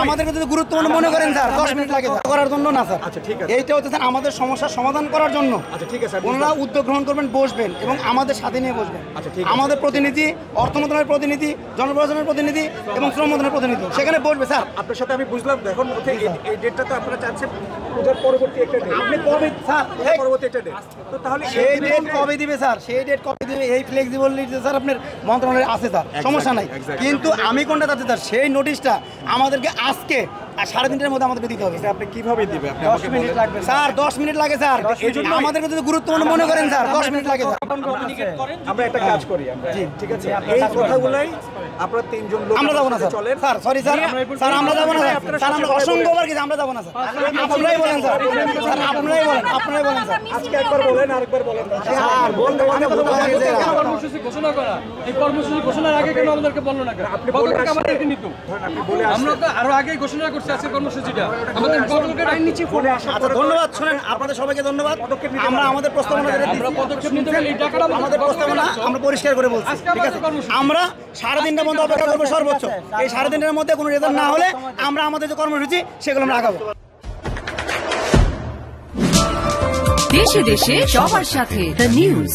আমাদেরকে যদি গুরুত্বপূর্ণ মনে করেন স্যার 10 মিনিট লাগে করার জন্য না স্যার। আচ্ছা ঠিক আছে, এইটা হচ্ছে স্যার আমাদের সমস্যার সমাধান করার জন্য। আচ্ছা ঠিক আছে, ওনারা উদ্যোগ গ্রহণ করবেন, বসবেন এবং আমাদের সাথে নিয়ে বসবেন। আচ্ছা ঠিক আছে, আমাদের প্রতিনিধি, অর্থ মন্ত্রণালয়ের প্রতিনিধি, জনপ্রশাসনের প্রতিনিধি এবং শ্রম মন্ত্রণালয়ের প্রতিনিধি সেখানে বসবে স্যার। আপনার সাথে আমি বুঝলাম। দেখুন এই ডেটটা তো আপনারা চাচ্ছেন পূজার পরবর্তী একটা ডেট, আপনি কবে স্যার পরবর্তী একটা ডেট, তো তাহলে সেই ডেট কবে দিবে স্যার? সেই ডেট কবে দিবে? এই ফ্লেক্সিবিলিটি স্যার আপনার মন্ত্রণালয়ে আছে স্যার, সমস্যা নাই। কিন্তু আমি কোনটা চাচ্ছি স্যার, সেই নোটিশটা আমাদেরকে আজকে আর 3:30টার মধ্যে আমাদেরকে দিতে হবে। আপনি কিভাবে দিবে? আপনি 10 মিনিট লাগবে স্যার, 10 মিনিট লাগে স্যার। আমাদেরকে যদি গুরুত্বপূর্ণ মনে করেন স্যার 10 মিনিট লাগে স্যার। আমরা একটা কাজ করি, আমরা ঠিক আছে, এই কথাগুলাই আপনারা তিনজন লোক আমরা যাব না স্যার। চলেন স্যার সরি স্যার, স্যার আমরা যাব না স্যার। স্যার আমরা অসংখ্যবার কিছু আমরা যাব না স্যার। আপনারাই বলেন স্যার, স্যার আপনারাই বলেন স্যার। আজকে একবার বলেন, আরেকবার বলেন স্যার বলতে মানে কর্মসূচি ঘোষণা করা, এই কর্মসূচি ঘোষণার আগে কেন আমাদেরকে বললো না? আপনি বলে আমাদেরকে নিত, আপনি বলে আমরা তো আরো আগে ঘোষণা করছি আজকে কর্মসূচিটা আমাদের গতকালকে টাইম নিচ্ছি। আচ্ছা ধন্যবাদ। শুনেন, আপনাদের সবাইকে ধন্যবাদ। আমরা আমাদের প্রস্তাবনা যেটা আমরা দিচ্ছি, পদক্ষেপ নিতে হবে, এই টাকাটা আমাদের প্রস্তাবনা আমরা পরিষ্কার করে বলছি, ঠিক আছে? আমরা 3:30টা পর্যন্ত অপেক্ষা করবো সর্বোচ্চ। এই 3:30টার মধ্যে কোনো রেজাল্ট না হলে আমরা আমাদের যে কর্মসূচি সেগুলো আমরা আগাবো। দেশে দেশে সবার সাথে দ্য নিউজ।